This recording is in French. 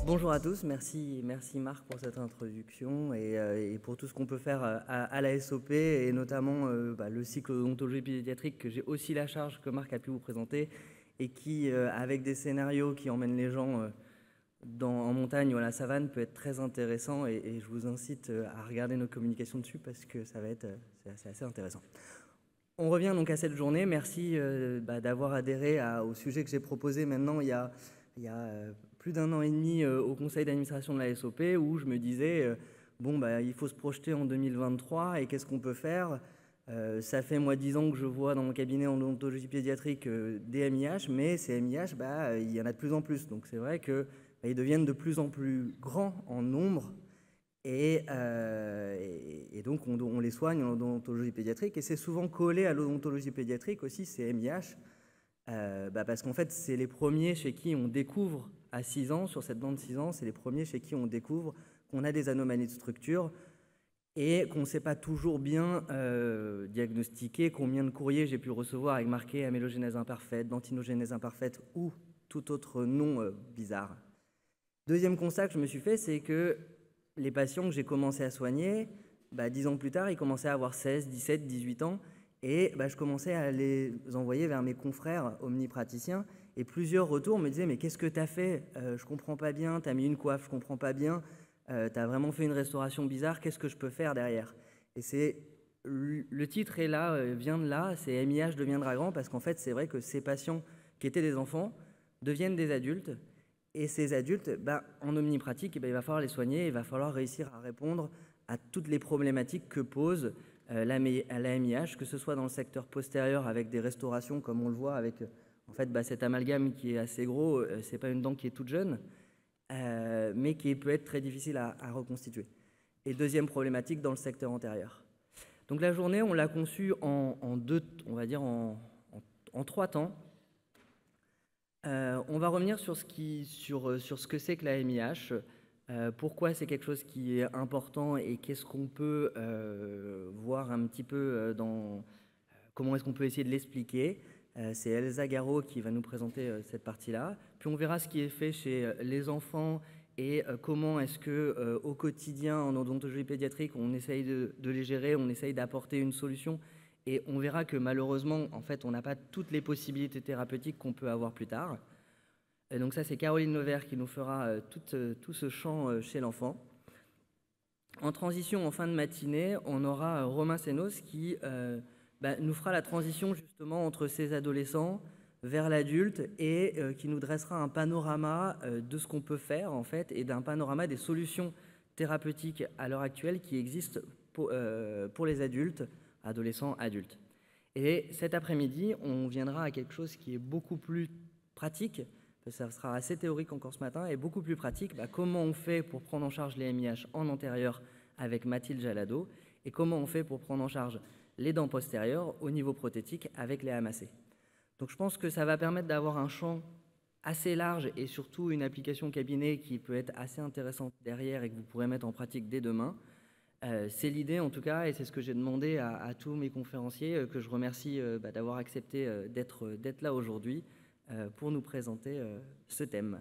Bonjour à tous, merci Marc pour cette introduction et pour tout ce qu'on peut faire à la SOP et notamment le cycle d'odontologie pédiatrique que j'ai aussi la charge que Marc a pu vous présenter et qui, avec des scénarios qui emmènent les gens en montagne ou à la savane, peut être très intéressant et je vous incite à regarder nos communications dessus parce que ça va être c'est assez intéressant. On revient donc à cette journée. Merci d'avoir adhéré au sujet que j'ai proposé maintenant il y a plus d'un an et demi au conseil d'administration de la SOP où je me disais il faut se projeter en 2023 et qu'est-ce qu'on peut faire. Ça fait moi 10 ans que je vois dans mon cabinet en odontologie pédiatrique des MIH, mais ces MIH, il y en a de plus en plus. Donc c'est vrai qu'ils deviennent de plus en plus grands en nombre. Et donc, on les soigne en odontologie pédiatrique. Et c'est souvent collé à l'odontologie pédiatrique aussi, ces MIH, parce qu'en fait, c'est les premiers chez qui on découvre à 6 ans, sur cette bande de 6 ans, c'est les premiers chez qui on découvre qu'on a des anomalies de structure et qu'on ne sait pas toujours bien diagnostiquer combien de courriers j'ai pu recevoir avec marqué amélogénèse imparfaite, dentinogénèse imparfaite ou tout autre nom bizarre. Deuxième constat que je me suis fait, c'est que les patients que j'ai commencé à soigner, 10 ans plus tard, ils commençaient à avoir 16, 17, 18 ans et je commençais à les envoyer vers mes confrères omnipraticiens et plusieurs retours me disaient « mais qu'est-ce que tu as fait ? Je comprends pas bien, tu as mis une coiffe, je comprends pas bien, tu as vraiment fait une restauration bizarre, qu'est-ce que je peux faire derrière ?» Et c'est le titre est là, vient de là, c'est MIH deviendra grand parce qu'en fait c'est vrai que ces patients qui étaient des enfants deviennent des adultes. Et ces adultes, en omnipratique, il va falloir les soigner, il va falloir réussir à répondre à toutes les problématiques que pose la MIH, que ce soit dans le secteur postérieur avec des restaurations, comme on le voit avec cet amalgame qui est assez gros, c'est pas une dent qui est toute jeune, mais qui peut être très difficile à reconstituer. Et deuxième problématique dans le secteur antérieur. Donc la journée, on l'a conçue en deux, on va dire en 3 temps. On va revenir sur ce que c'est que la MIH, pourquoi c'est quelque chose qui est important et qu'est-ce qu'on peut voir un petit peu comment est-ce qu'on peut essayer de l'expliquer. C'est Elsa Garot qui va nous présenter cette partie-là. Puis on verra ce qui est fait chez les enfants et comment est-ce que au quotidien en odontologie pédiatrique on essaye de les gérer, on essaye d'apporter une solution. Et on verra que malheureusement, en fait, on n'a pas toutes les possibilités thérapeutiques qu'on peut avoir plus tard. Et donc ça, c'est Caroline Levert qui nous fera tout ce champ chez l'enfant. En transition, en fin de matinée, on aura Romain Sénos qui nous fera la transition justement entre ces adolescents vers l'adulte et qui nous dressera un panorama de ce qu'on peut faire, en fait, et d'un panorama des solutions thérapeutiques à l'heure actuelle qui existent pour les adultes, adolescents, adultes. Et cet après-midi, on viendra à quelque chose qui est beaucoup plus pratique, ça sera assez théorique encore ce matin, et beaucoup plus pratique, comment on fait pour prendre en charge les MIH en antérieur avec Mathilde Jalado, et comment on fait pour prendre en charge les dents postérieures au niveau prothétique avec les AMAC. Donc je pense que ça va permettre d'avoir un champ assez large et surtout une application cabinet qui peut être assez intéressante derrière et que vous pourrez mettre en pratique dès demain. C'est l'idée en tout cas et c'est ce que j'ai demandé à tous mes conférenciers que je remercie d'avoir accepté d'être là aujourd'hui pour nous présenter ce thème.